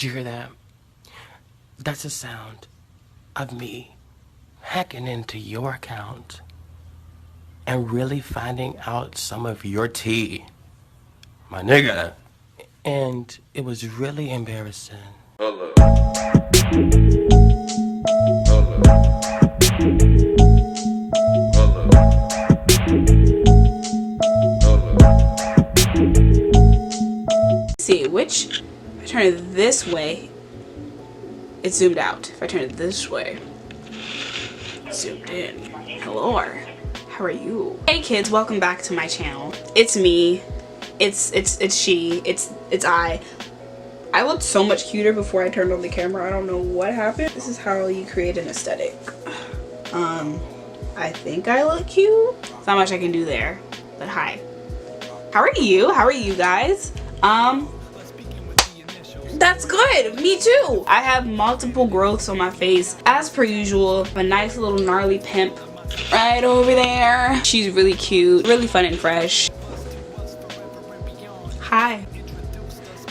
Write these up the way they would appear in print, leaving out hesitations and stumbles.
Did you hear that? That's the sound of me hacking into your account and really finding out some of your tea, my nigga. And it was really embarrassing. Hold up. Hold up. Hold up. Hold up. See which, if I turn it this way, it's zoomed out. If I turn it this way, it's zoomed in. Hello, how are you? Hey kids, welcome back to my channel. It's me. It's she. It's I. I looked so much cuter before I turned on the camera. I don't know what happened. This is how you create an aesthetic. I think I look cute. There's not much I can do there, but hi. How are you? How are you guys? That's good. Me too. I have multiple growths on my face as per usual. A nice little gnarly pimp right over there. She's really cute, really fun and fresh. Hi.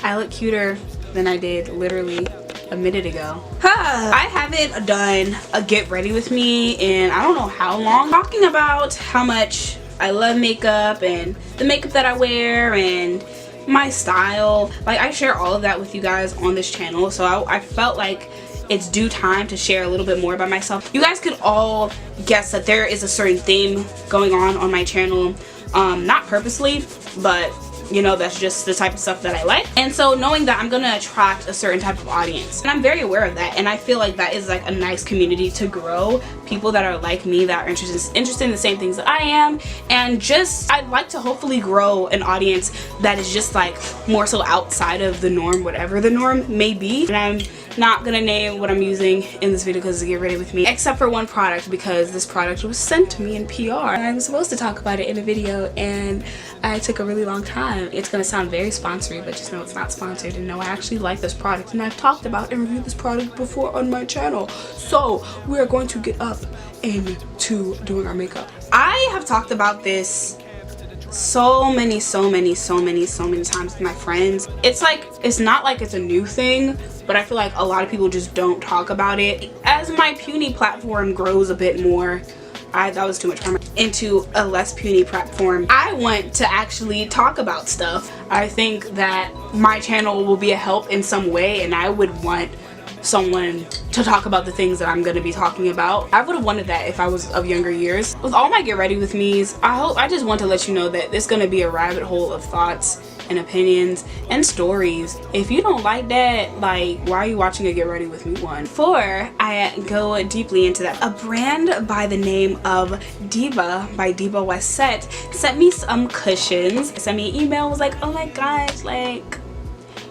I look cuter than I did literally a minute ago. I haven't done a get ready with me in I don't know how long. Talking about how much I love makeup and the makeup that I wear and my style. Like, I share all of that with you guys on this channel, so I felt like it's due time to share a little bit more about myself. You guys could all guess that there is a certain theme going on my channel, not purposely, but you know, that's just the type of stuff that I like. And so knowing that I'm gonna attract a certain type of audience, and I'm very aware of that, and I feel like that is like a nice community to grow. People that are like me, that are interested in the same things that I am, and just I'd like to hopefully grow an audience that is just like more so outside of the norm, whatever the norm may be. And I'm not gonna name what I'm using in this video because to get ready with me, except for one product, because this product was sent to me in PR and I was supposed to talk about it in a video and I took a really long time. It's gonna sound very sponsory, but just know it's not sponsored, and no, I actually like this product and I've talked about and reviewed this product before on my channel. So we are going to get up into doing our makeup. I have talked about this so many times with my friends. It's like, it's not like it's a new thing, but I feel like a lot of people just don't talk about it. As my puny platform grows a bit more, that was too much for me, into a less puny platform, I want to actually talk about stuff. I think that my channel will be a help in some way, and I would want someone to talk about the things that I'm going to be talking about. I would have wanted that if I was of younger years. With all my get ready with me's, I just want to let you know that it's going to be a rabbit hole of thoughts and opinions and stories. If you don't like that, like, why are you watching a get ready with me one? Before I go deeply into that, a brand by the name of Diba by Dibawsette sent me some cushions. Sent me an email, was like, oh my gosh, like,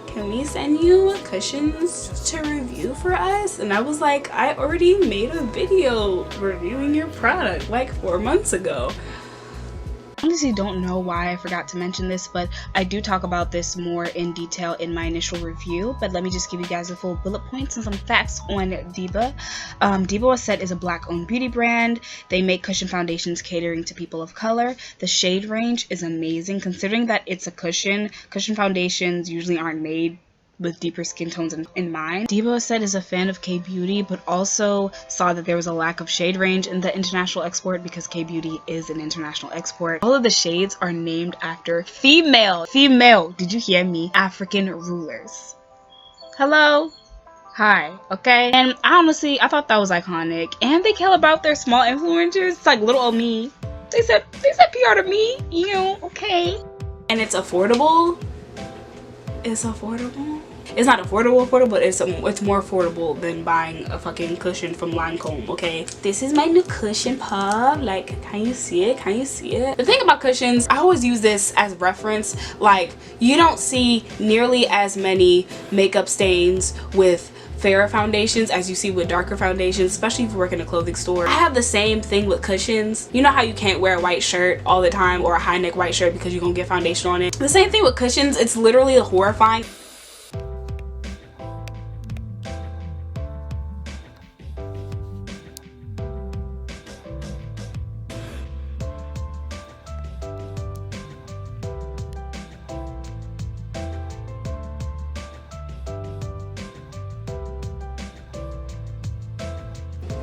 can we send you cushions to review for us? And I was like, I already made a video reviewing your product like 4 months ago. I honestly don't know why I forgot to mention this, but I do talk about this more in detail in my initial review. But let me just give you guys the full bullet points and some facts on Diba. Dibawsette is a black-owned beauty brand. They make cushion foundations catering to people of color. The shade range is amazing, considering that it's a cushion. Cushion foundations usually aren't made with deeper skin tones in mind. Dibawsette is a fan of K-beauty, but also saw that there was a lack of shade range in the international export because K-beauty is an international export. All of the shades are named after female, did you hear me? African rulers. Hello? Hi, okay? And honestly, I thought that was iconic. And they care about their small influencers. It's like little old me. They said PR to me, you know, okay? And it's affordable. It's affordable. It's not affordable, but it's more affordable than buying a fucking cushion from Lancome, okay? This is my new cushion pub. Like, can you see it? Can you see it? The thing about cushions, I always use this as reference. Like, you don't see nearly as many makeup stains with fairer foundations as you see with darker foundations, especially if you work in a clothing store. I have the same thing with cushions. You know how you can't wear a white shirt all the time or a high neck white shirt because you're gonna get foundation on it? The same thing with cushions. It's literally horrifying.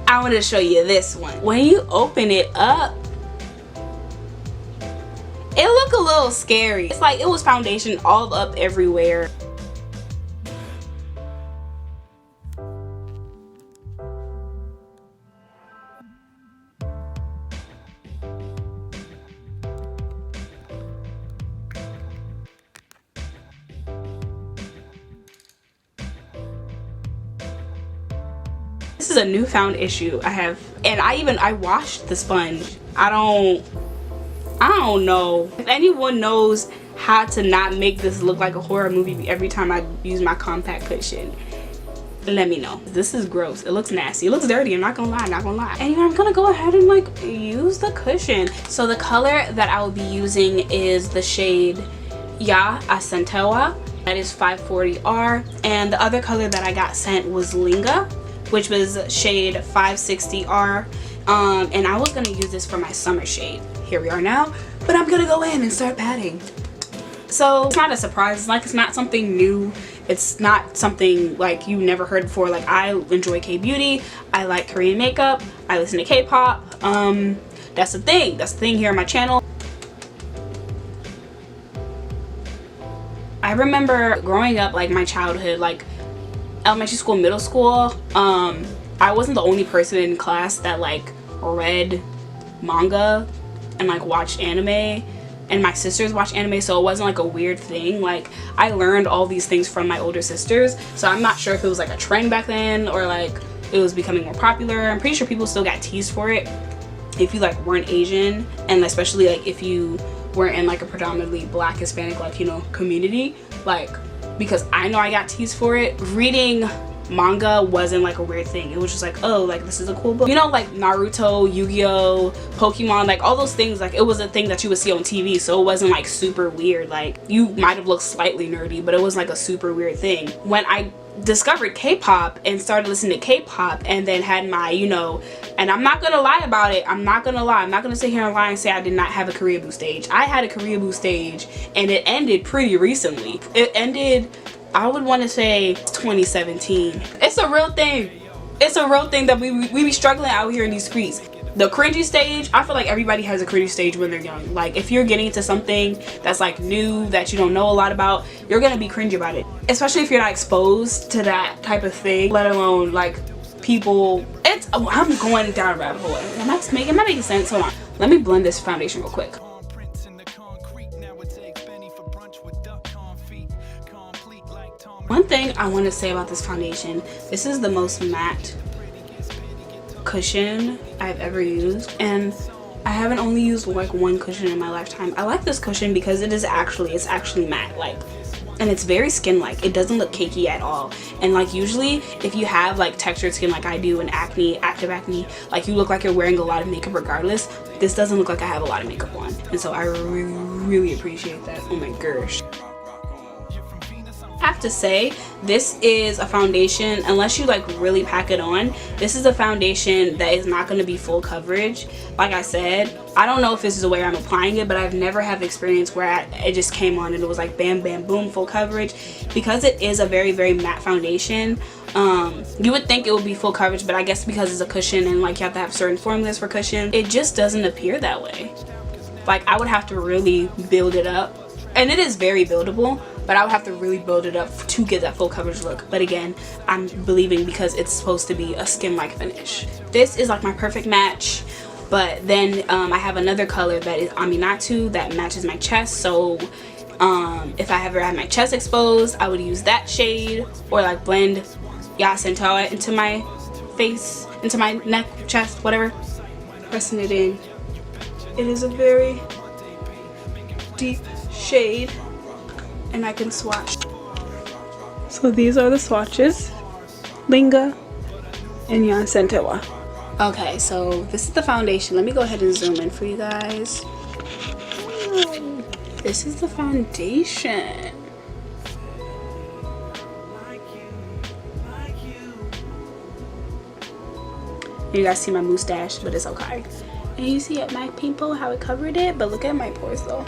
I wanted to show you this one. When you open it up, it looked a little scary. It's like it was foundation all up everywhere. This is a newfound issue I have, and I washed the sponge. I don't know if anyone knows how to not make this look like a horror movie every time I use my compact cushion. Let me know. This is gross. It looks nasty. It looks dirty. I'm not gonna lie. Anyway, I'm gonna go ahead and like use the cushion. So the color that I will be using is the shade Yaa Asantewa. That is 540R, and the other color that I got sent was Linga, which was shade 560R. And I was gonna use this for my summer shade. Here we are now, but I'm gonna go in and start patting. So it's not a surprise. It's not something new. It's not something like you never heard before. Like, I enjoy K-beauty. I like Korean makeup. I listen to K-pop. That's the thing. That's the thing here on my channel. I remember growing up, like my childhood, like elementary school, middle school, I wasn't the only person in class that like read manga and like watched anime, and my sisters watched anime, so it wasn't like a weird thing. Like, I learned all these things from my older sisters, so I'm not sure if it was like a trend back then or like it was becoming more popular. I'm pretty sure people still got teased for it if you like weren't Asian, and especially like if you weren't in like a predominantly Black, Hispanic, Latino community, like, because I know I got teased for it. Reading manga wasn't like a weird thing. It was just like, oh, like this is a cool book, you know, like Naruto, Yu-Gi-Oh, Pokemon, like all those things. Like, it was a thing that you would see on TV, so it wasn't like super weird. Like, you might have looked slightly nerdy, but it was like a super weird thing. When I discovered K-pop and started listening to K-pop, and then had my, you know, and I'm not gonna lie about it, I'm not gonna sit here and lie and say I did not have a Koreaboo stage. I had a Koreaboo stage, and it ended pretty recently. It ended, I would want to say 2017. It's a real thing. It's a real thing that we be struggling out here in these streets. The cringy stage, I feel like everybody has a cringy stage when they're young. Like, if you're getting into something that's like new, that you don't know a lot about, you're gonna be cringy about it. Especially if you're not exposed to that type of thing, let alone like people. It's, oh, I'm going down a rabbit hole. Am I making sense? Hold on. Let me blend this foundation real quick. One thing I want to say about this foundation, this is the most matte cushion I've ever used, and I haven't only used like one cushion in my lifetime. I like this cushion because it's actually matte, like, and it's very skin-like. It doesn't look cakey at all. And like, usually if you have like textured skin like I do, and active acne, like you look like you're wearing a lot of makeup regardless. This doesn't look like I have a lot of makeup on, and so I really appreciate that. Oh my gosh. Have to say, this is a foundation, unless you like really pack it on, this is a foundation that is not going to be full coverage. Like I said, I don't know if this is the way I'm applying it, but I've never had the experience where it just came on and it was like bam bam boom full coverage. Because it is a very matte foundation, you would think it would be full coverage, but I guess because it's a cushion and like you have to have certain formulas for cushion, it just doesn't appear that way. Like, I would have to really build it up, and it is very buildable, but I would have to really build it up to get that full coverage look. But again, I'm believing because it's supposed to be a skin-like finish. This is like my perfect match. But then I have another color that is Aminatu that matches my chest. So if I ever had my chest exposed, I would use that shade, or like blend Yaa Asantewa into my face, into my neck, chest, whatever. Pressing it in. It is a very deep shade, and I can swatch. So these are the swatches, Linga and Yaa Asantewa. Okay, so this is the foundation. Let me go ahead and zoom in for you guys. This is the foundation. You guys see my mustache, but it's okay. And you see at my pimple how it covered it, but look at my pores though.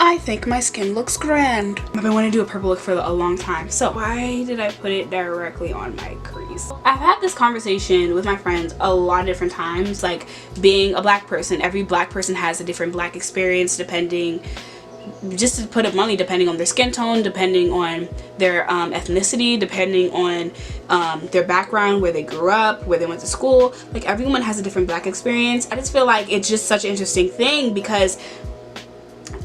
I think my skin looks grand. I've been wanting to do a purple look for a long time. So why did I put it directly on my crease? I've had this conversation with my friends a lot of different times. Like, being a black person, every black person has a different black experience depending, just to put it bluntly, depending on their skin tone, depending on their ethnicity, depending on their background, where they grew up, where they went to school. Like, everyone has a different black experience. I just feel like it's just such an interesting thing because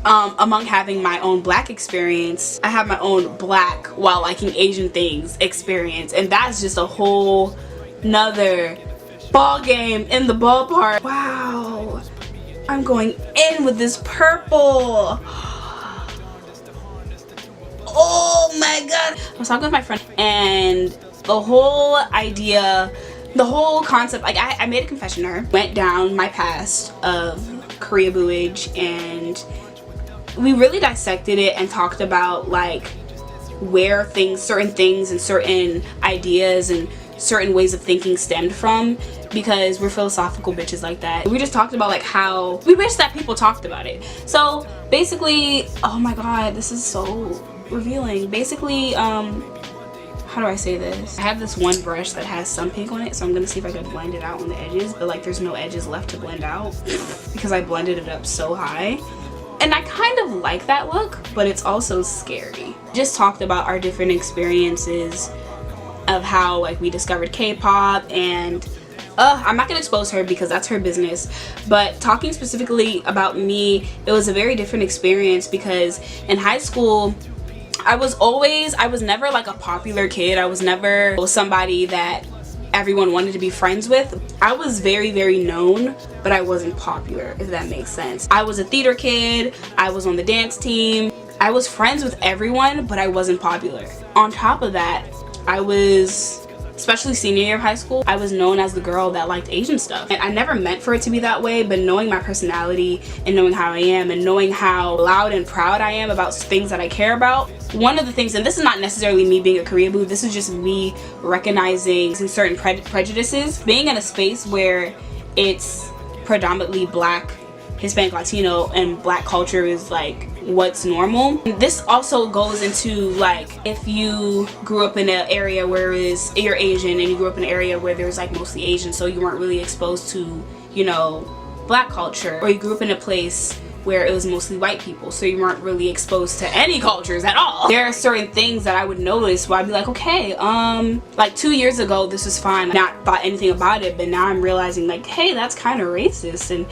among having my own black experience, I have my own black while liking Asian things experience, and that's just a whole nother ball game in the ballpark. Wow, I'm going in with this purple. Oh my god. I was talking with my friend, and the whole idea, the whole concept, like I made a confession to her, went down my past of Koreaboo, and we really dissected it and talked about like where certain things and certain ideas and certain ways of thinking stemmed from, because we're philosophical bitches like that. We just talked about like how we wish that people talked about it. So basically, oh my god, this is so revealing. Basically, how do I say this? I have this one brush that has some pink on it, so I'm gonna see if I can blend it out on the edges, but like there's no edges left to blend out because I blended it up so high. And I kind of like that look, but it's also scary. Just talked about our different experiences of how like we discovered K-pop, and I'm not gonna expose her because that's her business, but talking specifically about me, it was a very different experience because in high school, I was never like a popular kid. I was never somebody that everyone wanted to be friends with. I was very, very known, but I wasn't popular, if that makes sense. I was a theater kid, I was on the dance team, I was friends with everyone, but I wasn't popular. On top of that, I was, especially senior year of high school, I was known as the girl that liked Asian stuff. And I never meant for it to be that way, but knowing my personality and knowing how I am and knowing how loud and proud I am about things that I care about, one of the things, and this is not necessarily me being a Koreaboo, this is just me recognizing certain prejudices. Being in a space where it's predominantly black, Hispanic, Latino, and black culture is like what's normal. This also goes into like if you grew up in an area where you're Asian and you grew up in an area where there's like mostly Asian, so you weren't really exposed to, you know, black culture, or you grew up in a place where it was mostly white people, so you weren't really exposed to any cultures at all. There are certain things that I would notice where I'd be like, okay, like 2 years ago this was fine, not thought anything about it, but now I'm realizing like, hey, that's kind of racist, and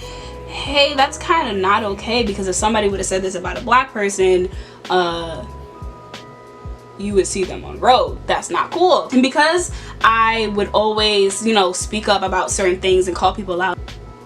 hey, that's kind of not okay, because if somebody would have said this about a black person, you would see them on the road. That's not cool. And because I would always, you know, speak up about certain things and call people out,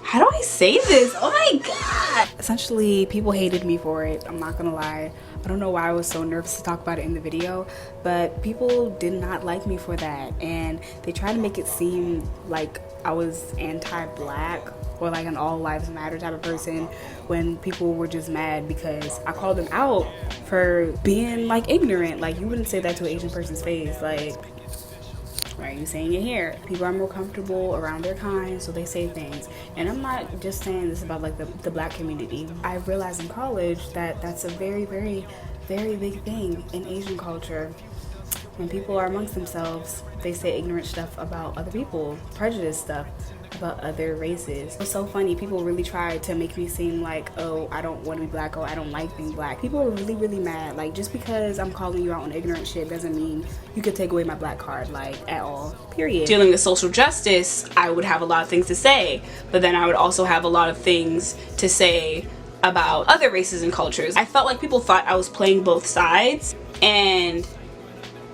how do I say this? Oh my god. Essentially, people hated me for it. I'm not gonna lie. I don't know why I was so nervous to talk about it in the video, but people did not like me for that. And they tried to make it seem like I was anti-black or like an all lives matter type of person, when people were just mad because I called them out for being like ignorant. Like, you wouldn't say that to an Asian person's face. Like, why are you saying it here? People are more comfortable around their kind, so they say things. And I'm not just saying this about like the black community. I realized in college that that's a very, very, very big thing in Asian culture. When people are amongst themselves, they say ignorant stuff about other people, prejudice stuff about other races. It's so funny, people really try to make me seem like, oh, I don't want to be black, or I don't like being black. People are really, really mad. Like, just because I'm calling you out on ignorant shit doesn't mean you could take away my black card, like, at all, period. Dealing with social justice, I would have a lot of things to say, but then I would also have a lot of things to say about other races and cultures. I felt like people thought I was playing both sides, and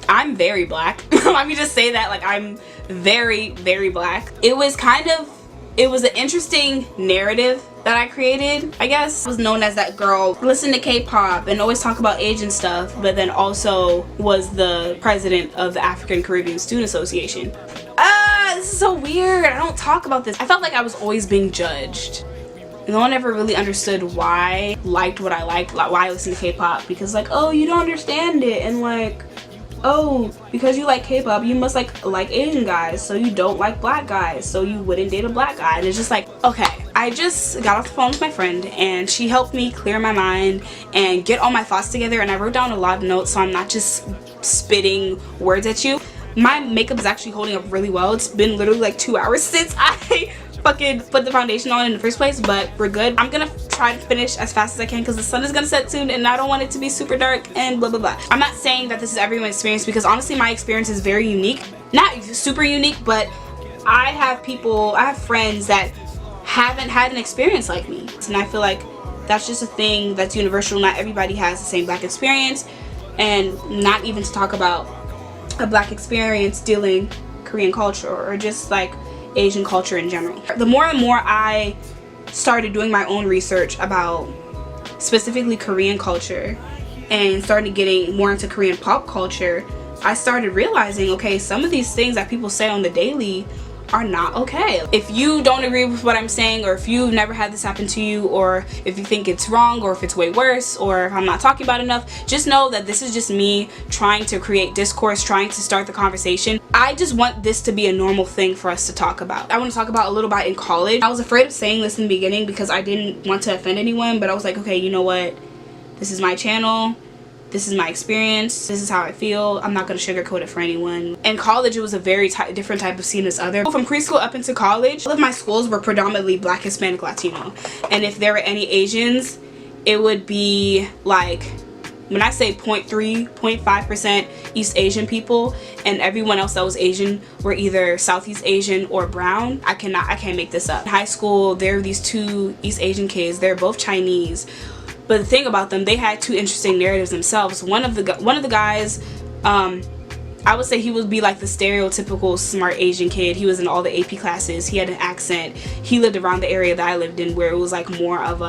I'm very black. Let me just say that, like, I'm very, very black. It was an interesting narrative that I created, I guess. I was known as that girl, listen to K-pop and always talk about Asian stuff, but then also was the president of the African Caribbean Student Association. This is so weird. I don't talk about this. I felt like I was always being judged. No one ever really understood why I liked what I liked, like why I listened to K-pop, because like, oh, you don't understand it, and like, oh, because you like K-pop, you must like Asian guys, so you don't like black guys, so you wouldn't date a black guy. And it's just like, okay, I just got off the phone with my friend and she helped me clear my mind and get all my thoughts together, and I wrote down a lot of notes so I'm not just spitting words at you. My makeup is actually holding up really well. It's been literally like 2 hours since I fucking put the foundation on in the first place, but we're good. I'm gonna try to finish as fast as I can because the sun is gonna set soon and I don't want it to be super dark and blah blah blah. I'm not saying that this is everyone's experience because honestly my experience is very unique. Not super unique, but I have friends that haven't had an experience like me, and I feel like that's just a thing that's universal. Not everybody has the same black experience, and not even to talk about a black experience dealing Korean culture or just like Asian culture in general. The more and more I started doing my own research about specifically Korean culture and started getting more into Korean pop culture, I started realizing, okay, some of these things that people say on the daily are not okay. If you don't agree with what I'm saying, or if you've never had this happen to you, or if you think it's wrong, or if it's way worse, or if I'm not talking about enough, just know that this is just me trying to create discourse, trying to start the conversation. I just want this to be a normal thing for us to talk about. I want to talk about a little bit in college. I was afraid of saying this in the beginning because I didn't want to offend anyone, but I was like, okay, you know what? This is my channel. This is my experience. This is how I feel. I'm not going to sugarcoat it for anyone. In college, it was a very different type of scene as other. From preschool up into college, all of my schools were predominantly Black, Hispanic, Latino. And if there were any Asians, it would be like, when I say 0.3, 0.5% East Asian people, and everyone else that was Asian were either Southeast Asian or brown. I can't make this up. In high school, there were these two East Asian kids. They're both Chinese. But the thing about them, they had two interesting narratives themselves. One of the guys, I would say he would be like the stereotypical smart Asian kid. He was in all the AP classes. He had an accent. He lived around the area that I lived in, where it was like more of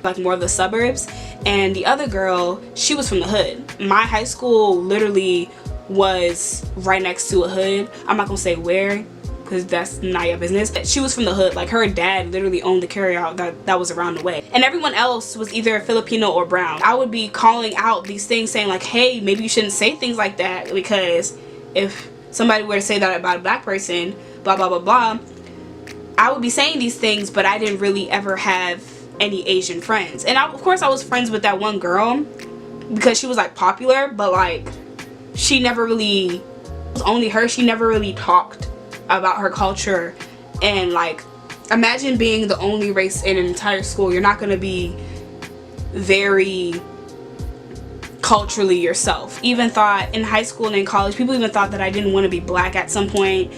the suburbs. And the other girl, she was from the hood. My high school literally was right next to a hood. I'm not gonna say where, because that's not your business. She was from the hood. Like, her dad literally owned the carryout that was around the way, and everyone else was either Filipino or brown. I would be calling out these things, saying like, hey, maybe you shouldn't say things like that, because if somebody were to say that about a black person, blah blah blah blah. I would be saying these things, but I didn't really ever have any Asian friends. And of course I was friends with that one girl because she was like popular, but like she never really, it was only her, she never really talked about her culture. And like, imagine being the only race in an entire school. You're not going to be very culturally yourself. Even thought in high school and in college, people even thought that I didn't want to be black at some point.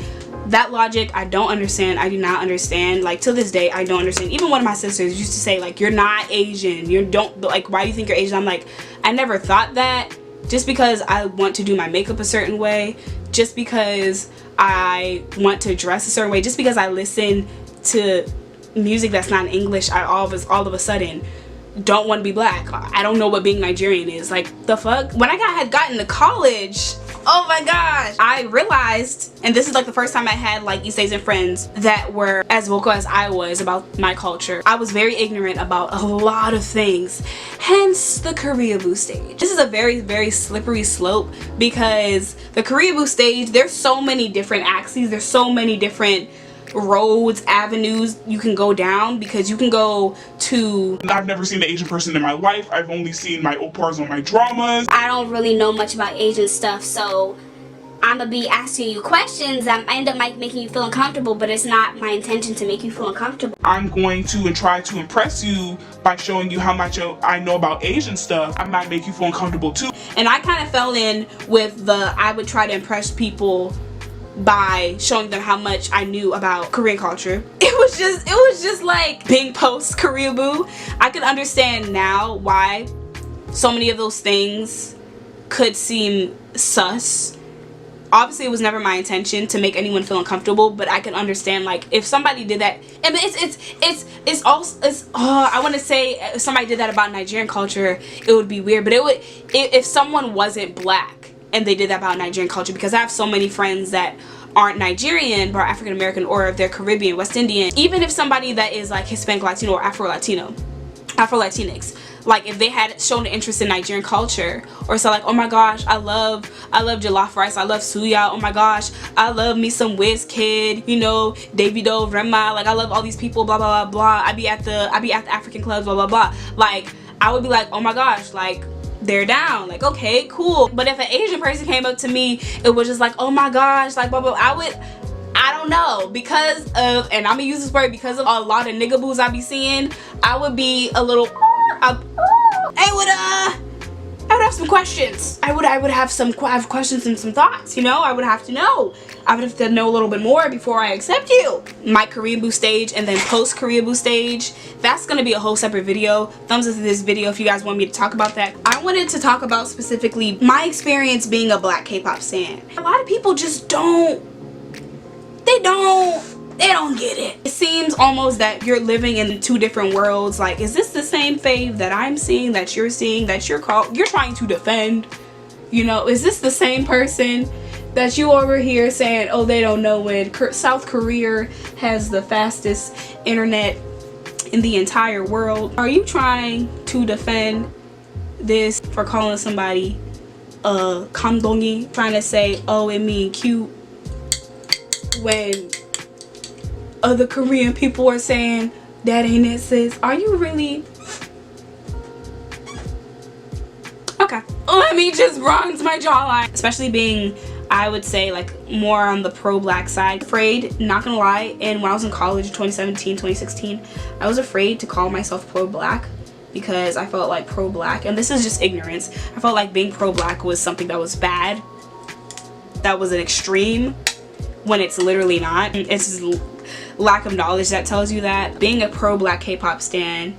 That logic, I don't understand. I do not understand. Like, to this day, I don't understand. Even one of my sisters used to say like, you're not Asian, you don't, like, why do you think you're Asian? I'm like, I never thought that. Just because I want to do my makeup a certain way, just because I want to dress a certain way, just because I listen to music that's not in English, I all of a sudden don't want to be black. I don't know what being Nigerian is. Like, the fuck? When I had gotten to college, oh my gosh, I realized, and this is like the first time I had like East Asian friends that were as vocal as I was about my culture. I was very ignorant about a lot of things, hence the Koreaboo stage. This is a very, very slippery slope, because the Koreaboo stage, there's so many different axes, there's so many different roads, avenues you can go down, because you can go to, I've never seen an Asian person in my life. I've only seen my opars on my dramas. I don't really know much about Asian stuff, so I'm gonna be asking you questions that end up making you feel uncomfortable, but it's not my intention to make you feel uncomfortable. I'm going to and try to impress you by showing you how much I know about Asian stuff. I might make you feel uncomfortable too. And I kind of fell in with the, I would try to impress people by showing them how much I knew about Korean culture. It was just like being post Koreaboo. I can understand now why so many of those things could seem sus. Obviously, it was never my intention to make anyone feel uncomfortable, but I can understand, like, if somebody did that. I mean, I want to say if somebody did that about Nigerian culture, it would be weird. But if someone wasn't black and they did that about Nigerian culture, because I have so many friends that aren't Nigerian but are African American, or if they're Caribbean, West Indian, even if somebody that is like Hispanic, Latino, or Afro Latinx, like if they had shown an interest in Nigerian culture, or so like, oh my gosh, I love jollof rice, I love suya, oh my gosh, I love me some Wizkid, you know, Davido, Rema, like I love all these people, blah blah blah blah. I be at the African clubs, blah blah blah. Like I would be like, oh my gosh, like they're down, like okay, cool. But if an Asian person came up to me, it was just like, oh my gosh, like blah blah, I don't know, because of, and I'm gonna use this word, because of a lot of niggaboos I be seeing, I would be a little, I would have some questions. I would have questions and some thoughts, you know. I would have to know. I would have to know a little bit more before I accept you. My Koreaboo stage and then post Koreaboo stage, that's gonna be a whole separate video. Thumbs up to this video if you guys want me to talk about that. I wanted to talk about specifically my experience being a black K-pop stan. A lot of people just don't get it. It seems almost that you're living in two different worlds. Like, is this the same fave that I'm seeing, that you're seeing, that you're trying to defend? You know, is this the same person that you over here saying, oh, they don't know when South Korea has the fastest internet in the entire world? Are you trying to defend this for calling somebody kamdongi, trying to say, oh, it mean cute, when other Korean people are saying that ain't it, sis? Are you really? Okay, let me just bronze my jawline. Especially being, I would say, like more on the pro-black side. Afraid, not gonna lie, and when I was in college 2017 2016, I was afraid to call myself pro-black because I felt like pro-black, and this is just ignorance, I felt like being pro-black was something that was bad, that was an extreme, when it's literally not. It's lack of knowledge that tells you that. Being a pro-black K-pop stan,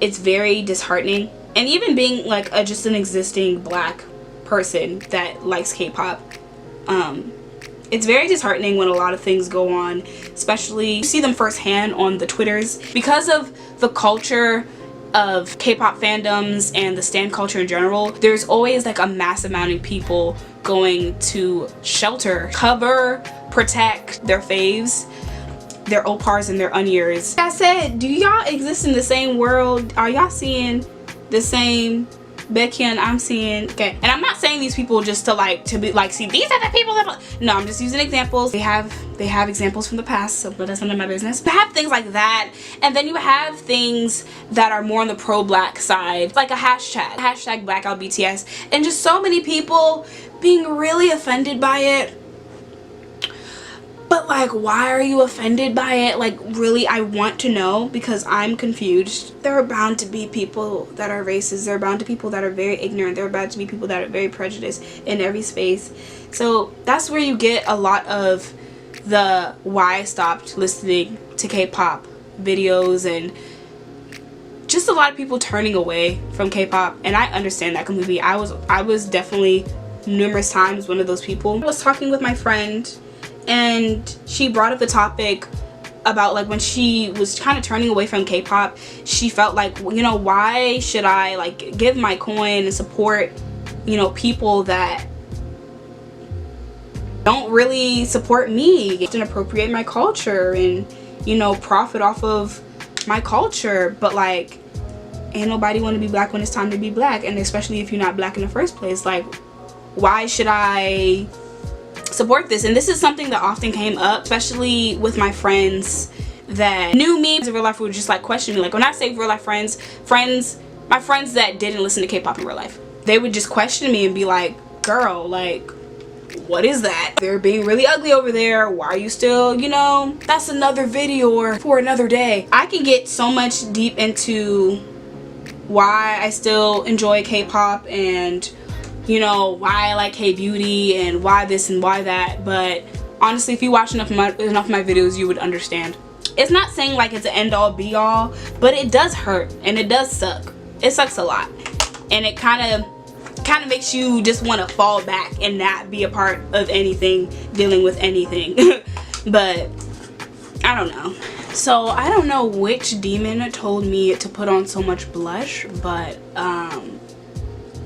it's very disheartening. And even being like just an existing black person that likes K-pop, it's very disheartening when a lot of things go on, especially you see them firsthand on the Twitters. Because of the culture of K-pop fandoms and the stan culture in general, there's always like a massive amount of people going to shelter, cover, protect their faves, their opars and their unyers. Like I said, do y'all exist in the same world? Are y'all seeing the same Baekhyun I'm seeing? Okay, and I'm not saying these people just to be like, see, these are the people that, no, I'm just using examples. They have examples from the past, so, but that's none of my business. They have things like that, and then you have things that are more on the pro-black side, like a hashtag blackout BTS, and just so many people being really offended by it. But like, why are you offended by it? Like, really, I want to know, because I'm confused. There are bound to be people that are racist. There are bound to be people that are very ignorant. There are bound to be people that are very prejudiced in every space. So that's where you get a lot of the why I stopped listening to K-pop videos, and just a lot of people turning away from K-pop. And I understand that completely. I was definitely numerous times one of those people. I was talking with my friend, and she brought up the topic about like when she was kind of turning away from K-pop, she felt like, you know, why should I like give my coin and support, you know, people that don't really support me and appropriate my culture and, you know, profit off of my culture. But like, ain't nobody want to be black when it's time to be black, and especially if you're not black in the first place. Like, why should I support this? And this is something that often came up, especially with my friends that knew me in real life, would just like question me. Like, when I say real life friends, my friends that didn't listen to K-pop in real life, they would just question me and be like, girl, like, what is that? They're being really ugly over there. Why are you still, you know, that's another video or for another day. I can get so much deep into why I still enjoy K-pop and, you know, why I like K-beauty and why this and why that. But honestly, if you watch enough of my videos, you would understand. It's not saying like it's an end all be all, but it does hurt and it does suck. It sucks a lot, and it kind of makes you just want to fall back and not be a part of anything dealing with anything. But I don't know. So I don't know which demon told me to put on so much blush, but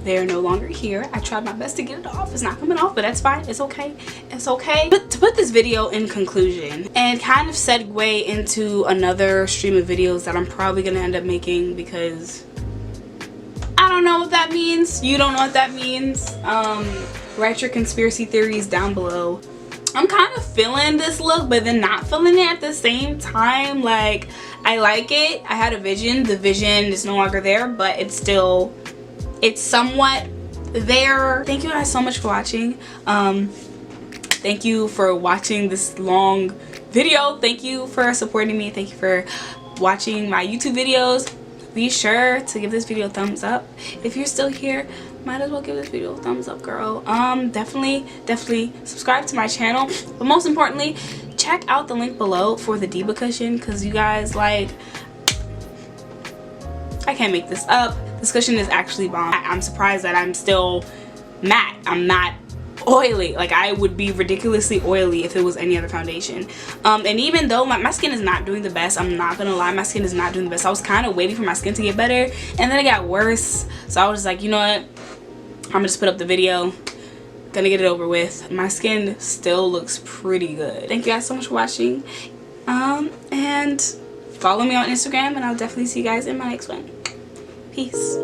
they're no longer here. I tried my best to get it off. It's not coming off, but that's fine. It's okay. It's okay. But to put this video in conclusion and kind of segue into another stream of videos that I'm probably gonna end up making, because don't know what that means. You don't know what that means. Write your conspiracy theories down below. I'm kind of feeling this look, but then not feeling it at the same time. Like, I like it. I had a vision. The vision is no longer there, but it's still, it's somewhat there. Thank you guys so much for watching. Thank you for watching this long video. Thank you for supporting me. Thank you for watching my YouTube videos. Be sure to give this video a thumbs up. If you're still here, might as well give this video a thumbs up, girl. Definitely subscribe to my channel, but most importantly, check out the link below for the Diba cushion, because you guys, like, I can't make this up. This cushion is actually bomb. I'm surprised that I'm still matte. I'm not oily. Like, I would be ridiculously oily if it was any other foundation. And even though my skin is not doing the best, I'm not gonna lie, my skin is not doing the best. I was kind of waiting for my skin to get better, and then it got worse. So I was just like, you know what, I'm gonna just put up the video, gonna get it over with. My skin still looks pretty good. Thank you guys so much for watching, and follow me on Instagram, and I'll definitely see you guys in my next one. Peace.